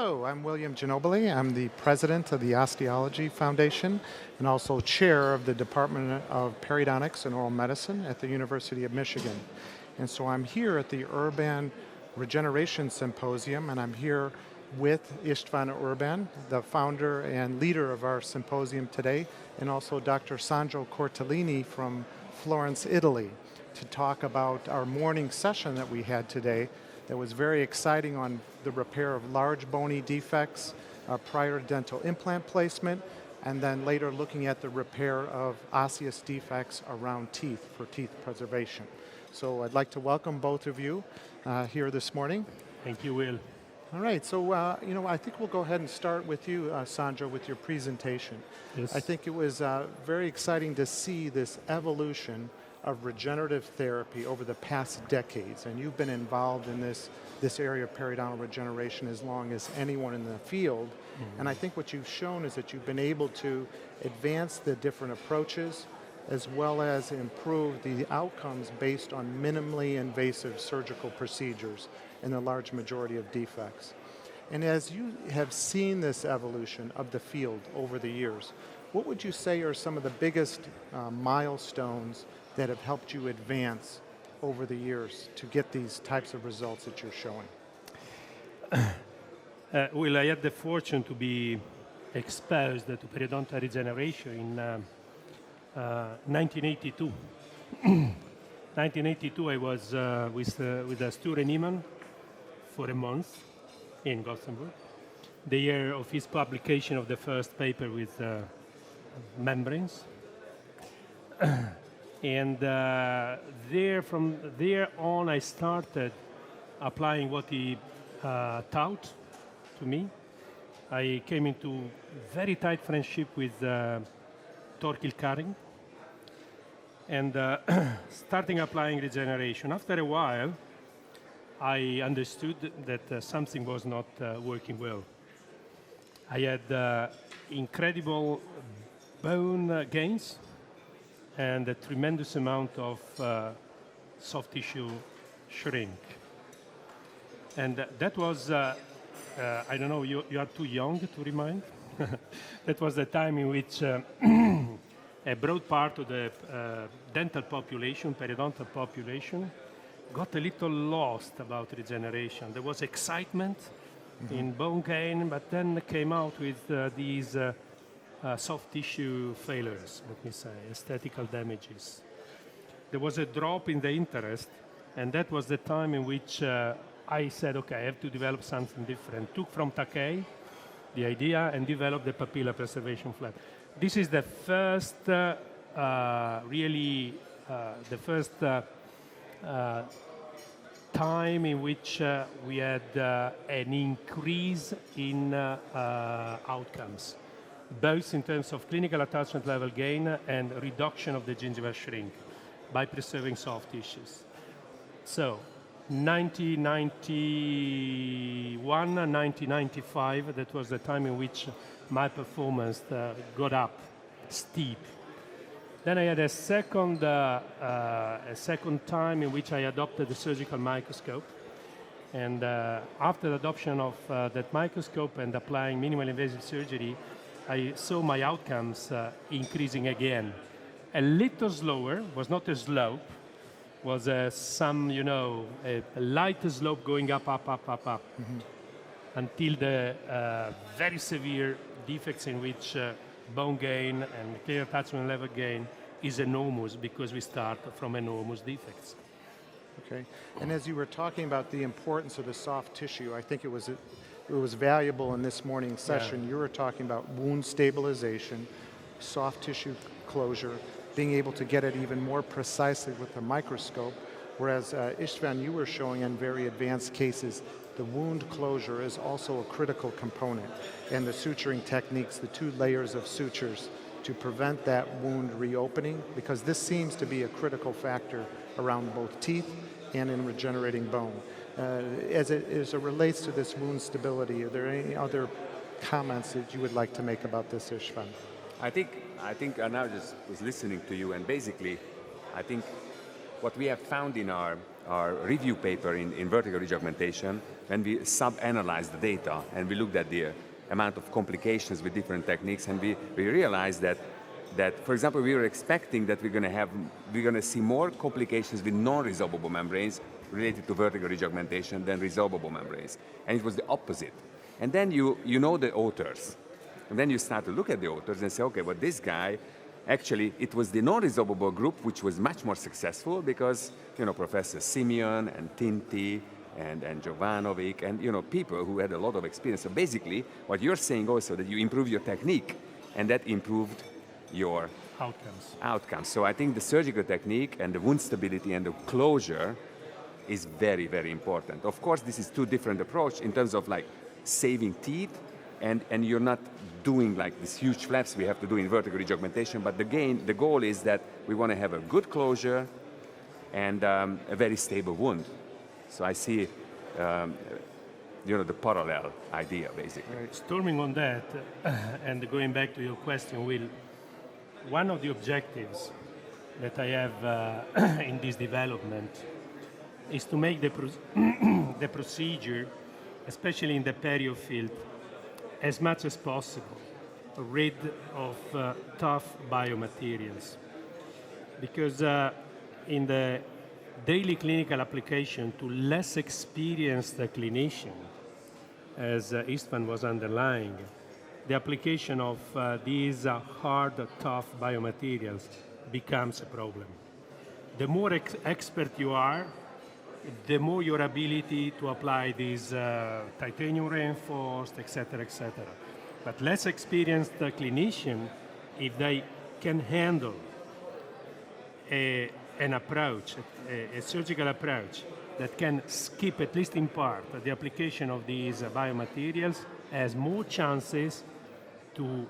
Hello, I'm William Giannobile. I'm the president of the Osteology Foundation and also chair of the Department of Periodontics and Oral Medicine at the University of Michigan. And so I'm here at the Urban Regeneration Symposium, and I'm here with Istvan Urban, the founder and leader of our symposium today, and also Dr. Sandro Cortellini from Florence, Italy, to talk about our morning session that we had today that was very exciting on the repair of large bony defects prior to dental implant placement, and then later looking at the repair of osseous defects around teeth for teeth preservation. So I'd like to welcome both of you here this morning. Thank you, Will. All right, so I think we'll go ahead and start with you, Sandro, with your presentation. Yes. I think it was very exciting to see this evolution of regenerative therapy over the past decades, and you've been involved in this area of periodontal regeneration as long as anyone in the field. Mm-hmm. And I think what you've shown is that you've been able to advance the different approaches as well as improve the outcomes based on minimally invasive surgical procedures in the large majority of defects. And as you have seen this evolution of the field over the years, what would you say are some of the biggest milestones that have helped you advance over the years to get these types of results that you're showing? Well, I had the fortune to be exposed to periodontal regeneration in 1982. 1982, I was with Sture Niemann for a month in Gothenburg, the year of his publication of the first paper with membranes. And from there on, I started applying what he taught to me. I came into very tight friendship with Torkil Karing and starting applying regeneration. After a while, I understood that something was not working well. I had incredible bone gains and a tremendous amount of soft tissue shrink. And that was, I don't know, you are too young to remind. That was the time in which a broad part of the dental population, periodontal population, got a little lost about regeneration. There was excitement in bone gain, but then came out with these soft tissue failures, let me say, aesthetical damages. There was a drop in the interest, and that was the time in which I said, okay, I have to develop something different. Took from Takei the idea and developed the papilla preservation flap. This is the first, time in which we had an increase in outcomes, both in terms of clinical attachment level gain and reduction of the gingival shrink by preserving soft tissues. So 1991, 1995, that was the time in which my performance got up steep. Then I had a second time in which I adopted the surgical microscope. And after the adoption of that microscope and applying minimal invasive surgery, I saw my outcomes increasing again. A little slower, was not a slope, was a light slope going up, until the very severe defects in which bone gain and clear attachment level gain is enormous because we start from enormous defects. Okay, and as you were talking about the importance of the soft tissue, I think it was valuable in this morning's session. Yeah. You were talking about wound stabilization, soft tissue closure, being able to get it even more precisely with the microscope, whereas Istvan, you were showing in very advanced cases, the wound closure is also a critical component, and the suturing techniques, the 2 layers of sutures to prevent that wound reopening, because this seems to be a critical factor around both teeth and in regenerating bone. As it relates to this wound stability, are there any other comments that you would like to make about this, Istvan? I think I just was listening to you, and basically, I think what we have found in our our review paper in vertical reaugmentation, when we sub-analyzed the data and we looked at the amount of complications with different techniques, and we realized that, for example, we were expecting that we're going to see more complications with non-resorbable membranes related to vertical reaugmentation than resorbable membranes. And it was the opposite. And then you know the authors. And then you start to look at the authors and say, okay, well, this guy, actually, it was the non-resorbable group which was much more successful because, Professor Simeon and Tinti and Jovanovic and, people who had a lot of experience. So basically, what you're saying also, that you improve your technique, and that improved your outcomes. So I think the surgical technique and the wound stability and the closure is very, very important. Of course, this is two different approaches in terms of like saving teeth, and you're not doing like these huge flaps we have to do in vertical reaugmentation, but the goal is that we want to have a good closure and a very stable wound. So I see, the parallel idea, basically. Storming on that, and going back to your question, Will, one of the objectives that I have in this development is to make the procedure, especially in the perio field, as much as possible rid of tough biomaterials. Because in the daily clinical application to less experienced clinician, as Istvan was underlying, the application of these hard, tough biomaterials becomes a problem. The more expert you are, the more your ability to apply these titanium reinforced, et cetera, But less experienced clinician, if they can handle an approach, a surgical approach that can skip, at least in part, the application of these biomaterials, has more chances to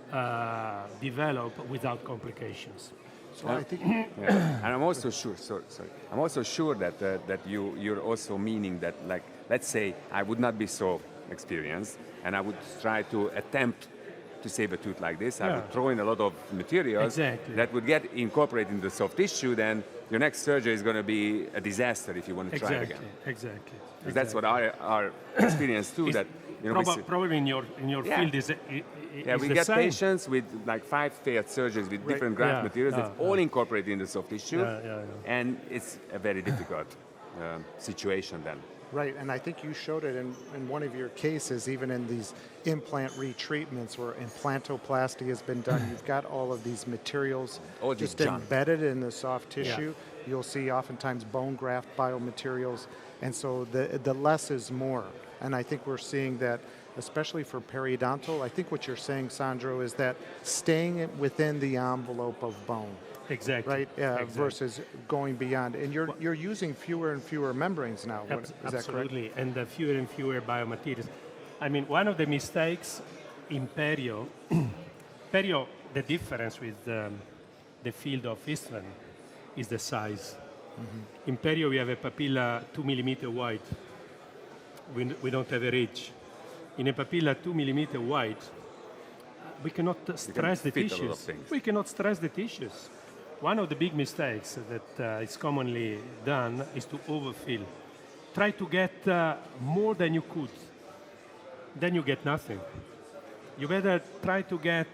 develop without complications. So I think, and I'm also sure. Sorry. I'm also sure that you're also meaning that, like, let's say I would not be so experienced, and I would try to attempt to save a tooth like this. I would throw in a lot of materials that would get incorporated into the soft tissue. Then your next surgery is going to be a disaster if you want to try it again. Exactly. That's what our experience too. That probably in your field is. We get patients with like 5 failed surgeries with different graft materials that's all incorporated in the soft tissue, and it's a very difficult situation then. Right, and I think you showed it in one of your cases, even in these implant retreatments where implantoplasty has been done. You've got all of these materials just embedded in the soft tissue. You'll see oftentimes bone graft biomaterials, and so the less is more. And I think we're seeing that, especially for periodontal. I think what you're saying, Sandro, is that staying within the envelope of bone. Exactly. Right, versus going beyond. And you're using fewer and fewer membranes now. Is that correct? Absolutely, and fewer and fewer biomaterials. I mean, one of the mistakes in perio, the difference with the field of Istvan is the size. Mm-hmm. In perio, we have a papilla 2 millimeter wide. We don't have a ridge. In a papilla 2 millimeter wide, we cannot stress the tissues. We cannot stress the tissues. One of the big mistakes that is commonly done is to overfill. Try to get more than you could. Then you get nothing. You better try to get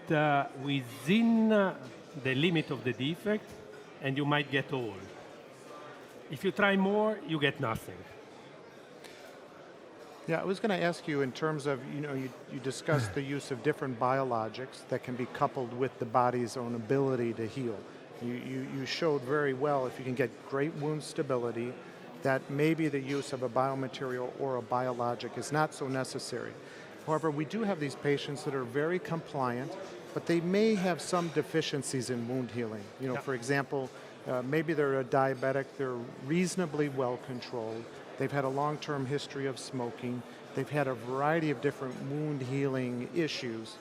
within the limit of the defect, and you might get all. If you try more, you get nothing. Yeah, I was going to ask you in terms of, you discussed the use of different biologics that can be coupled with the body's own ability to heal. You showed very well if you can get great wound stability, that maybe the use of a biomaterial or a biologic is not so necessary. However, we do have these patients that are very compliant, but they may have some deficiencies in wound healing. For example, maybe they're a diabetic, they're reasonably well controlled, they've had a long-term history of smoking, they've had a variety of different wound healing issues.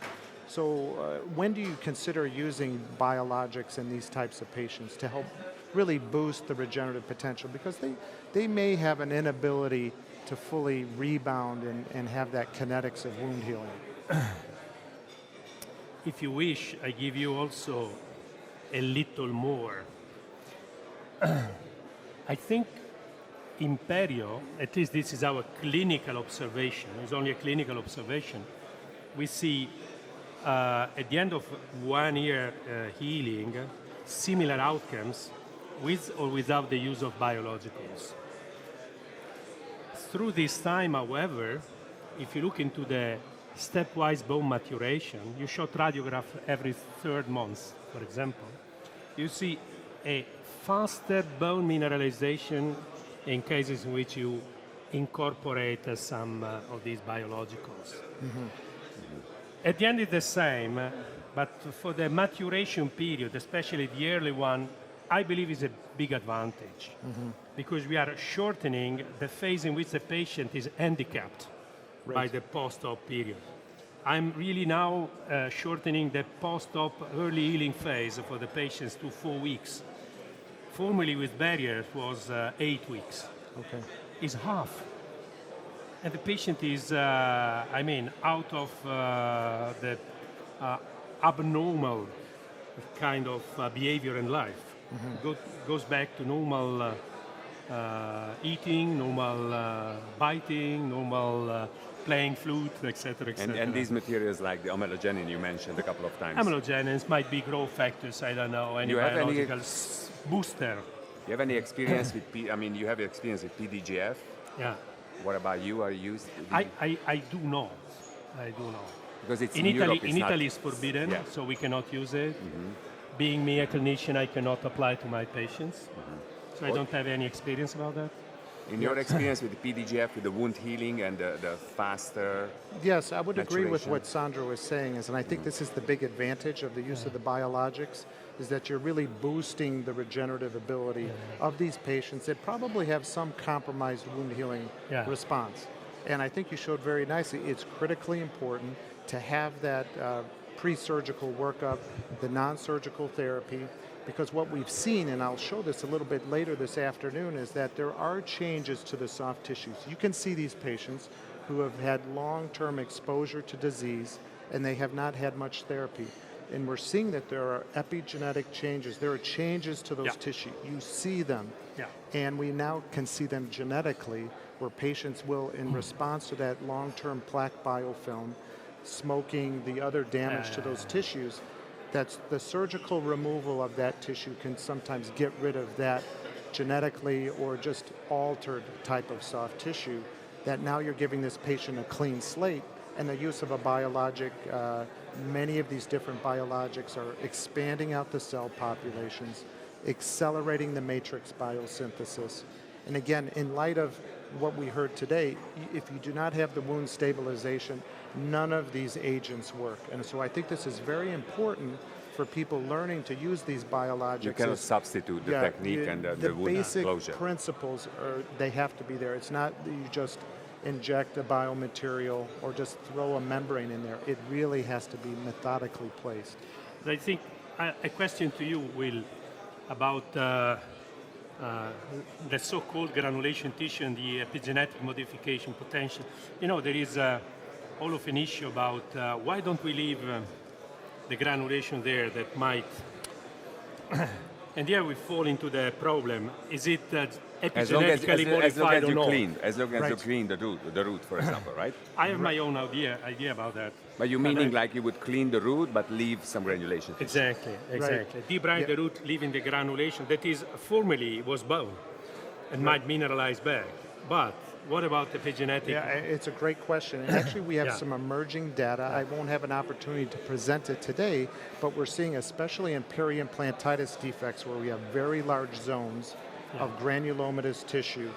So when do you consider using biologics in these types of patients to help really boost the regenerative potential? Because they may have an inability to fully rebound and have that kinetics of wound healing. If you wish, I give you also a little more. I think in perio, at least this is our clinical observation, it's only a clinical observation, we see at the end of 1 year healing, similar outcomes with or without the use of biologicals. Through this time, however, if you look into the stepwise bone maturation, you shot radiograph every 3rd month, for example, you see a faster bone mineralization in cases in which you incorporate some of these biologicals. At the end it's the same, but for the maturation period, especially the early one, I believe is a big advantage because we are shortening the phase in which the patient is handicapped by the post-op period. I'm really now shortening the post-op early healing phase for the patients to 4 weeks. Formerly with barriers was 8 weeks. Okay. It's half. And the patient is, out of the abnormal kind of behavior in life. Goes back to normal eating, normal biting, normal playing flute, etc., etc. And these materials like the amylogenin you mentioned a couple of times. Amylogenins might be growth factors, I don't know, any You have biological booster. You have any experience with you have experience with PDGF? Yeah. What about you? Are you used? I do not. I do not. Because it's In Europe, Italy, it's not- Italy it's forbidden, Yeah. so we cannot use it. Being me a clinician, I cannot apply to my patients. So I don't have any experience about that. In your experience with the PDGF, with the wound healing and the faster. Yes, I would agree with maturation. what Sandro was saying, and I think this is the big advantage of the use of the biologics, is that you're really boosting the regenerative ability of these patients that probably have some compromised wound healing response. And I think you showed very nicely, it's critically important to have that pre-surgical workup, the non-surgical therapy, because what we've seen, and I'll show this a little bit later this afternoon, is that there are changes to the soft tissues. You can see these patients who have had long-term exposure to disease and they have not had much therapy. And we're seeing that there are epigenetic changes. There are changes to those tissues. You see them. And we now can see them genetically, where patients will, in response to that long-term plaque biofilm, smoking, the other damage to those tissues, that's the surgical removal of that tissue can sometimes get rid of that genetically or just altered type of soft tissue, that now you're giving this patient a clean slate. And the use of a biologic, many of these different biologics are expanding out the cell populations, accelerating the matrix biosynthesis. And again, in light of what we heard today, if you do not have the wound stabilization, none of these agents work. And so I think this is very important for people learning to use these biologics. You cannot substitute the technique and the wound basic closure. principles they have to be there. It's not that you just inject a biomaterial or just throw a membrane in there. It really has to be methodically placed. I think a question to you, Will, about the so-called granulation tissue and the epigenetic modification potential. You know, there is all of an issue about why don't we leave the granulation there that might... And here we fall into the problem. Is it epigenetically modified or not? As long as you clean the root, for example, right? I have my own idea about that. But you meaning like you would clean the root but leave some granulation? Exactly. Debride the root, leaving the granulation that is formerly was bone and might mineralize back. But what about epigenetic? Yeah, it's a great question. And actually, we have some emerging data. I won't have an opportunity to present it today, but we're seeing, especially in periimplantitis defects, where we have very large zones of granulomatous tissue,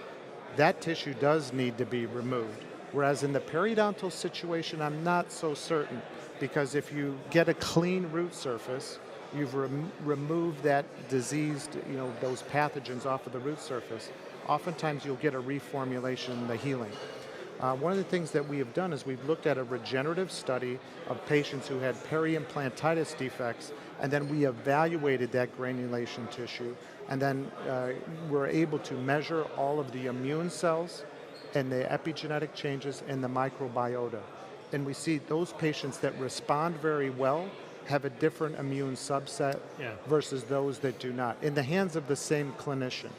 that tissue does need to be removed. Whereas in the periodontal situation, I'm not so certain, because if you get a clean root surface, you've removed that diseased, those pathogens off of the root surface. Oftentimes you'll get a reformulation in the healing. One of the things that we have done is we've looked at a regenerative study of patients who had periimplantitis defects, and then we evaluated that granulation tissue, and then we're able to measure all of the immune cells and the epigenetic changes in the microbiota. And we see those patients that respond very well have a different immune subset versus those that do not, in the hands of the same clinician.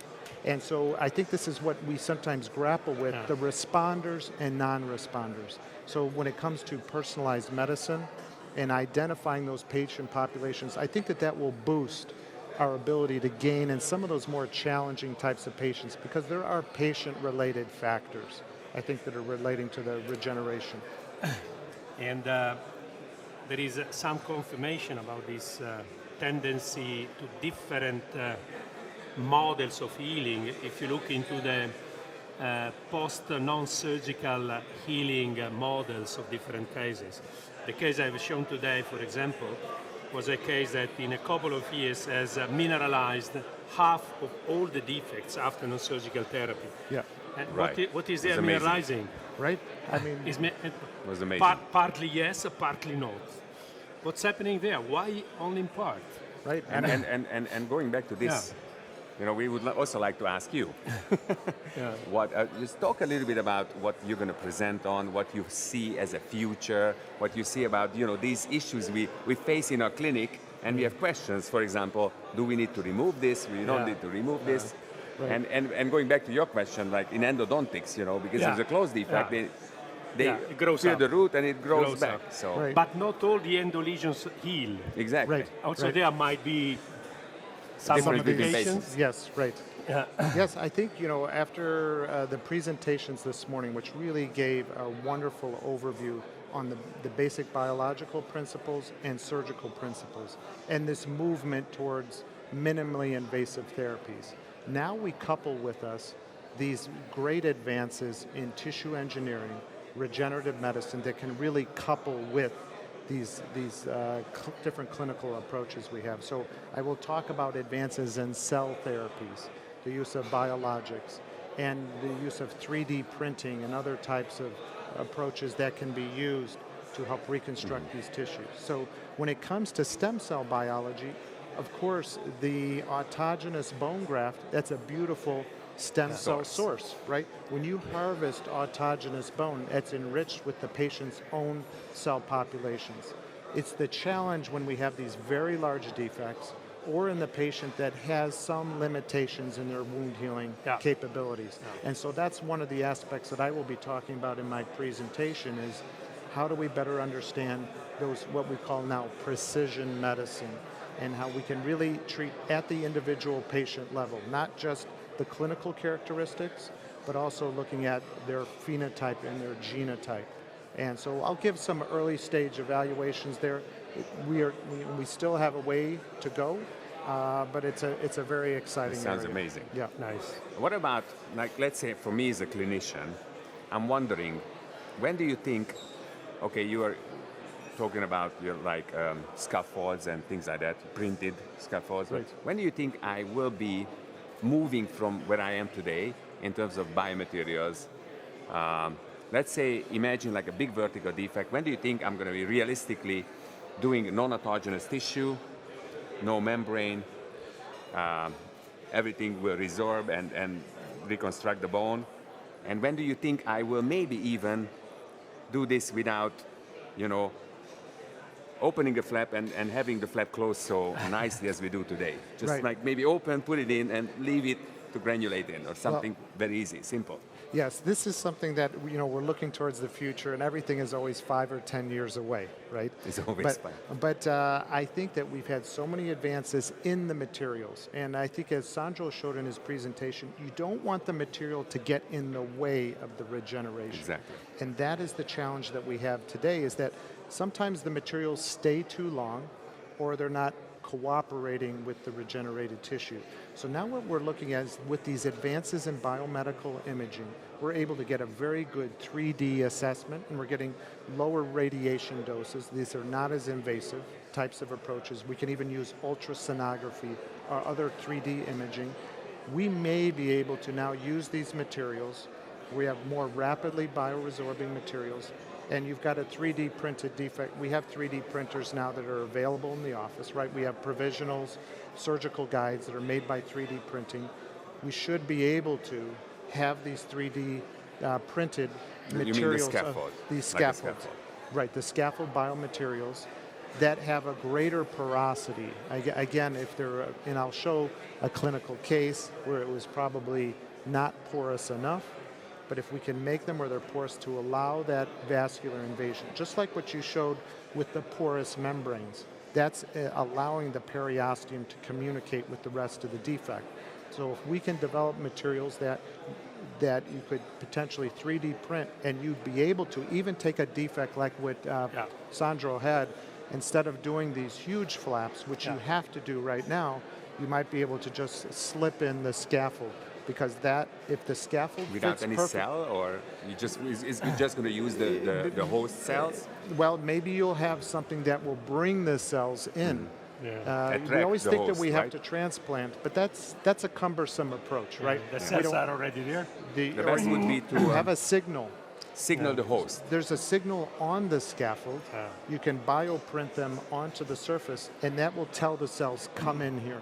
And so I think this is what we sometimes grapple with, Yeah. the responders and non-responders. So when it comes to personalized medicine and identifying those patient populations, I think that that will boost our ability to gain in some of those more challenging types of patients, because there are patient-related factors, I think, that are relating to the regeneration. And there is some confirmation about this tendency to different models of healing. If you look into the post non-surgical healing models of different cases. The case I've shown today, for example, was a case that in a couple of years has mineralized half of all the defects after non-surgical therapy. Yeah. And Right. what is It's there amazing. mineralizing? Right? I mean, It was amazing. Partly yes, partly not. What's happening there? Why only in part? right? And going back to this, we would also like to ask you, just talk a little bit about what you're going to present on, what you see as a future, what you see about, these issues we face in our clinic, and we have questions. For example, do we need to remove this? We don't need to remove this. Right. And going back to your question, like in endodontics, because Yeah. there's a closed defect, Yeah. they It grows clear up. the root and it grows Grows back. up. So Right. But not all the endo lesions heal. exactly. Right. Also, right. there might be some Difference between modifications. patients. Yes, right. Yeah. Yes, I think, after the presentations this morning, which really gave a wonderful overview on the basic biological principles and surgical principles, and this movement towards minimally invasive therapies. Now we couple with us these great advances in tissue engineering, regenerative medicine that can really couple with these different clinical approaches we have. So I will talk about advances in cell therapies, the use of biologics, and the use of 3D printing and other types of approaches that can be used to help reconstruct these tissues. So when it comes to stem cell biology, of course, the autogenous bone graft, that's a beautiful stem cell source, right? When you harvest autogenous bone, it's enriched with the patient's own cell populations. It's the challenge when we have these very large defects, or in the patient that has some limitations in their wound healing capabilities. And so that's one of the aspects that I will be talking about in my presentation, is how do we better understand those, what we call now precision medicine, and how we can really treat at the individual patient level, not just the clinical characteristics, but also looking at their phenotype and their genotype. And so I'll give some early stage evaluations there. We still have a way to go, but it's a very exciting Sounds area. amazing. Yeah. Nice. What about, let's say for me as a clinician, I'm wondering, when do you think, okay, you are talking about your scaffolds and things like that, printed scaffolds. Right. When do you think I will be moving from where I am today in terms of biomaterials? Let's say, imagine like a big vertical defect. When do you think I'm going to be realistically doing non-autogenous tissue, no membrane, everything will resorb and reconstruct the bone? And when do you think I will maybe even do this without, opening the flap and having the flap closed so nicely as we do today? Just Right. like maybe open, put it in, and leave it to granulate in, or something very easy, simple. Yes, this is something that we're looking towards the future, and everything is always 5 or 10 years away, right? It's always fine. But I think that we've had so many advances in the materials, and I think as Sandro showed in his presentation, you don't want the material to get in the way of the regeneration. Exactly. And that is the challenge that we have today, is that sometimes the materials stay too long, or they're not cooperating with the regenerated tissue. So now what we're looking at is, with these advances in biomedical imaging, we're able to get a very good 3D assessment, and we're getting lower radiation doses. These are not as invasive types of approaches. We can even use ultrasonography or other 3D imaging. We may be able to now use these materials. We have more rapidly bioresorbing materials, and you've got a 3D printed defect. We have 3D printers now that are available in the office, right? We have provisionals, surgical guides that are made by 3D printing. We should be able to have these 3D printed You mean the materials. scaffold? These Like a scaffolds. scaffold. Right, the scaffold biomaterials. that have a greater porosity. Again, if they're, and I'll show a clinical case where it was probably not porous enough, but if we can make them where they're porous to allow that vascular invasion, just like what you showed with the porous membranes, that's allowing the periosteum to communicate with the rest of the defect. So if we can develop materials that you could potentially 3D print, and you'd be able to even take a defect like what Sandro had, instead of doing these huge flaps, which you have to do right now, you might be able to just slip in the scaffold, because that, if the scaffold without fits any perfect, cell, or you just is just going to use the host cells? well, maybe you'll have something that will bring the cells in. Yeah. We always the think that host, we have right? to transplant, but that's a cumbersome approach, right? The We cells don't- are already there. The best would be to have a signal. signal the host. There's a signal on the scaffold. You can bioprint them onto the surface, and that will tell the cells, come in here.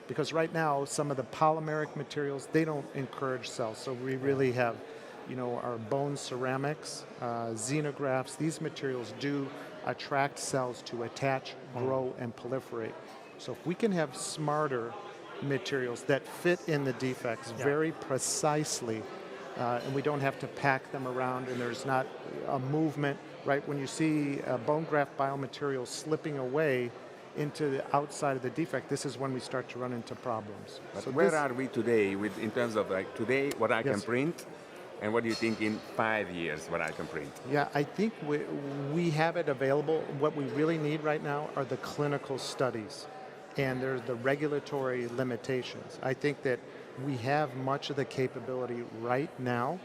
Because right now, some of the polymeric materials, they don't encourage cells. So we really have, our bone ceramics, xenografts. These materials do attract cells to attach, grow, and proliferate. So if we can have smarter materials that fit in the defects very precisely, and we don't have to pack them around, and there's not a movement, right? When you see bone graft biomaterials slipping away into the outside of the defect, this is when we start to run into problems. But So where this- are we today in terms of today what I can Yes. print, and what do you think in 5 years what I can print? Yeah, I think we have it available. What we really need right now are the clinical studies, and there's the regulatory limitations. I think that we have much of the capability right now.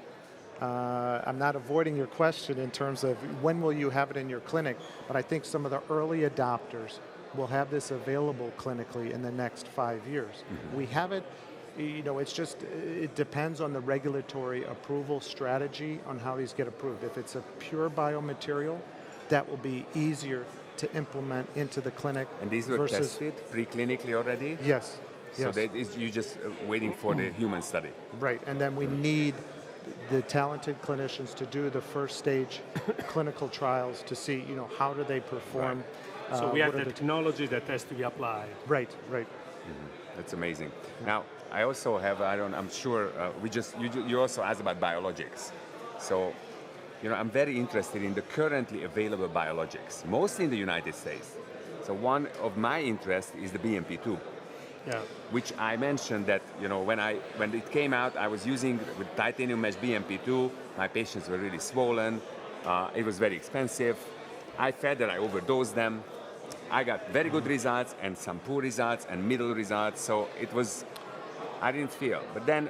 I'm not avoiding your question in terms of when will you have it in your clinic, but I think some of the early adopters will have this available clinically in the next 5 years. We have it, it's just, it depends on the regulatory approval strategy on how these get approved. If it's a pure biomaterial, that will be easier to implement into the clinic. And these were versus, tested preclinically already? Yes. So Yes. that is you just waiting for the human study. Right, and then we need the talented clinicians to do the first stage clinical trials to see, how do they perform. So we have what are the technology that has to be applied. Right. That's amazing. Now, I also have, I'm sure, you also asked about biologics. So, I'm very interested in the currently available biologics, mostly in the United States. So one of my interests is the BMP2, which I mentioned that, when it came out, I was using with titanium mesh BMP2. My patients were really swollen. It was very expensive. I felt that I overdosed them. I got very good results and some poor results and middle results. So I didn't feel. But then,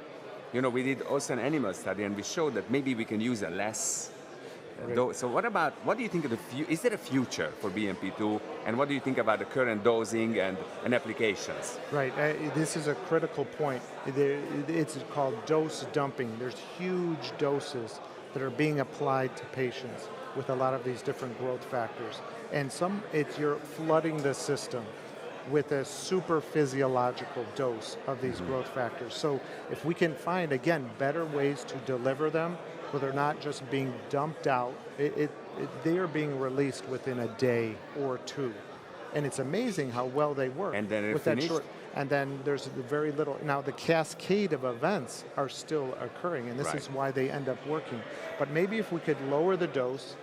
we did also an animal study, and we showed that maybe we can use a less dose. So what do you think of is there a future for BMP2? And what do you think about the current dosing and applications? Right, this is a critical point. It's called dose dumping. There's huge doses that are being applied to patients with a lot of these different growth factors. And you're flooding the system with a super physiological dose of these growth factors. So if we can find, again, better ways to deliver them, where they're not just being dumped out, they are being released within a day or two. And it's amazing how well they work. And then with that short. And then there's very little. Now the cascade of events are still occurring, and this is why they end up working. But maybe if we could lower the dose,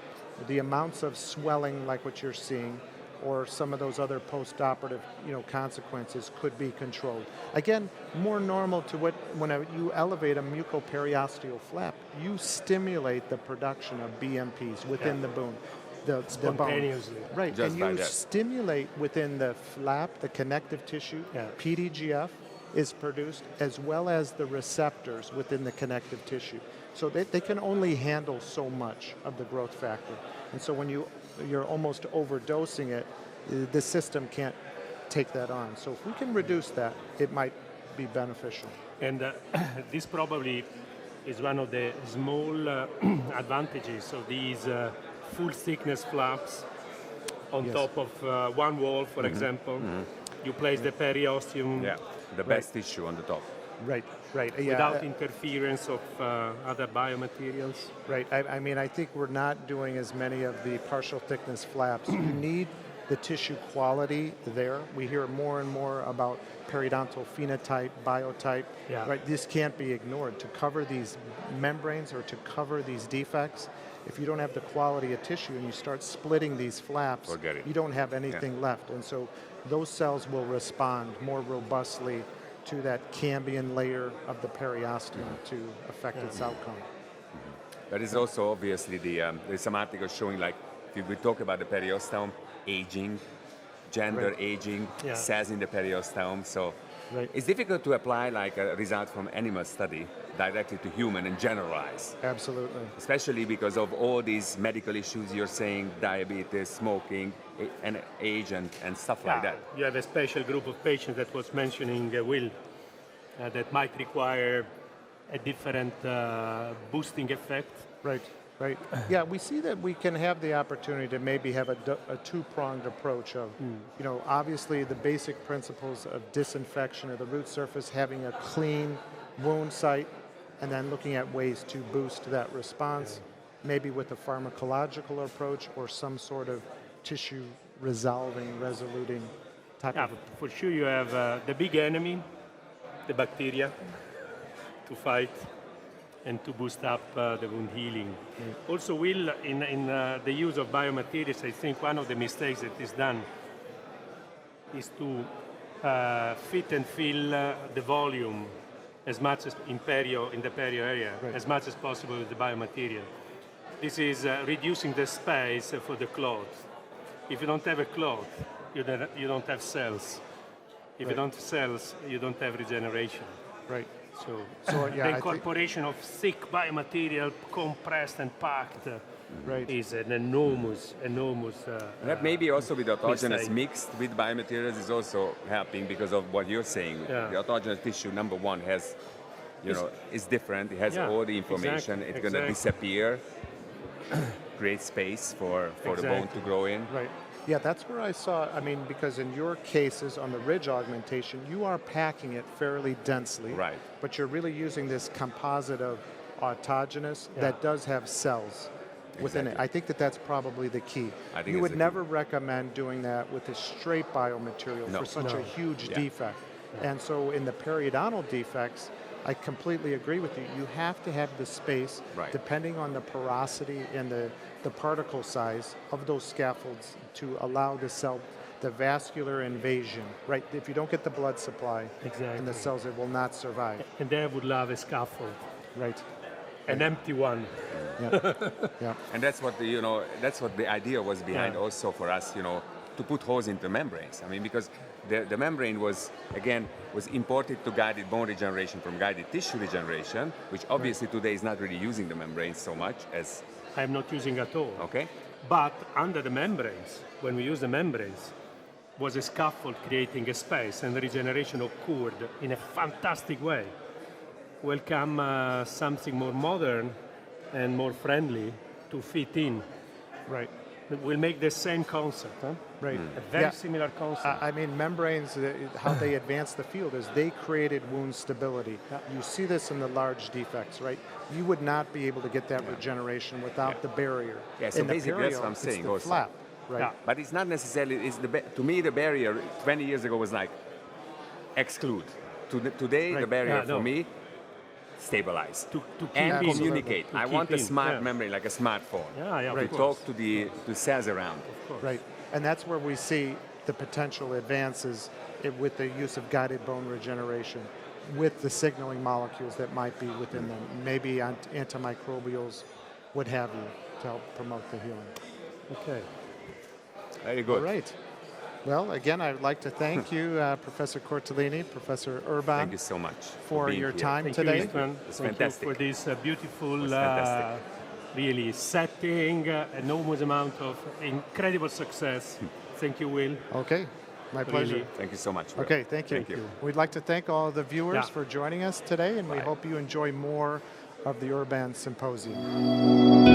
the amounts of swelling like what you're seeing, or some of those other post-operative, consequences could be controlled. Again, more normal to when you elevate a mucoperiosteal flap, you stimulate the production of BMPs within the bone. The bone. Spontaneously. Right, Just and by you that. stimulate within the flap, the connective tissue. PDGF is produced, as well as the receptors within the connective tissue. So they can only handle so much of the growth factor. And so when you're almost overdosing it, the system can't take that on. So if we can reduce that, it might be beneficial. And this probably is one of the small advantages of these full thickness flaps on top of one wall, for example. You place the periosteum The best tissue on the top. Right. without interference of other biomaterials. Right. I mean, I think we're not doing as many of the partial thickness flaps. You need the tissue quality there. We hear more and more about periodontal phenotype, biotype, Yeah. right? This can't be ignored. To cover these membranes or to cover these defects, if you don't have the quality of tissue and you start splitting these flaps, Forget it. you don't have anything left. And so those cells will respond more robustly to that cambion layer of the periosteum to affect its outcome. But it's also obviously there's some articles showing like if we talk about the periosteum aging, gender Right. aging, Yeah. cells in the periosteum. So Right. it's difficult to apply like a result from animal study directly to human and generalize, Absolutely. especially because of all these medical issues you're saying, diabetes, smoking, and age and stuff like that. You have a special group of patients that was mentioning Will that might require a different boosting effect. Right, right. Yeah, we see that we can have the opportunity to maybe have a two-pronged approach of, you know, obviously the basic principles of disinfection of the root surface, having a clean wound site, and then looking at ways to boost that response, maybe with a pharmacological approach or some sort of tissue resoluting type Yeah, of. for sure you have the big enemy, the bacteria, to fight and to boost up the wound healing. Also, Will, in the use of biomaterials, I think one of the mistakes that is done is to fit and fill the volume as much as in the perio area, as much as possible with the biomaterial. This is reducing the space for the cloth. If you don't have a cloth, you don't have cells. If you don't have cells, you don't have regeneration. Right. So So, yeah, the I think- incorporation of thick biomaterial compressed and packed Right. is an enormous. That maybe also with autogenous mistake. mixed with biomaterials is also helping because of what you're saying. Yeah. The autogenous tissue, number one, has, is different. It has Yeah, all the information. exactly, It's going to exactly. disappear, create space for the bone to Exactly. grow in. Right. Yeah, that's where I saw, I mean, because in your cases on the ridge augmentation, you are packing it fairly densely. Right. But you're really using this composite of autogenous that does have cells within it. Exactly. I think that that's probably the key. I think You it's would the never recommend doing that with a straight biomaterial No. for such a No. huge Yeah. defect. And so in the periodontal defects, I completely agree with you. You have to have the space, Right. depending on the porosity and the particle size of those scaffolds to allow the cell, the vascular invasion, right? If you don't get the blood supply in Exactly. the cells, it will not survive, And they would love a scaffold, right? an empty one. Yeah. Yeah. And that's what that's what the idea was behind Yeah. also for us, to put holes into membranes. I mean, because the membrane was imported to guided bone regeneration from guided tissue regeneration, which obviously today is not really using the membranes so much as, I'm not using at all. okay? But under the membranes, when we use the membranes, was a scaffold creating a space, and the regeneration occurred in a fantastic way. Welcome something more modern and more friendly to fit in. Right. We'll make the same concept, huh? Right. A very Yeah. similar concept. I mean, membranes, how they advance the field is they created wound stability. You see this in the large defects, right? You would not be able to get that regeneration without the barrier. Yeah, so In the basically that's perio, what I'm it's saying the also. flap, right? Yeah. But it's not necessarily, to me the barrier 20 years ago was like exclude. Today the Right. barrier Yeah, for no. me, stabilize. To keep and in. communicate. To I keep want a in, smart yeah. membrane like a smartphone. Yeah, To of course. talk to the cells around. Right. And that's where we see the potential advances with the use of guided bone regeneration with the signaling molecules that might be within them. Maybe antimicrobials, what have you, to help promote the healing. Okay. Very good. All right. Well, again, I'd like to thank you, Professor Cortellini, Professor Urban, Thank you so much for being your here. time Thank today. you, Istvan. It's Thank fantastic. you for this beautiful, It's fantastic. really setting, enormous amount of incredible success. Thank you, Will. Okay, my pleasure. Really. Thank you so much. Will. Okay, thank you. Thank you. We'd like to thank all the viewers Yeah. for joining us today, and we Bye. hope you enjoy more of the Urban Symposium.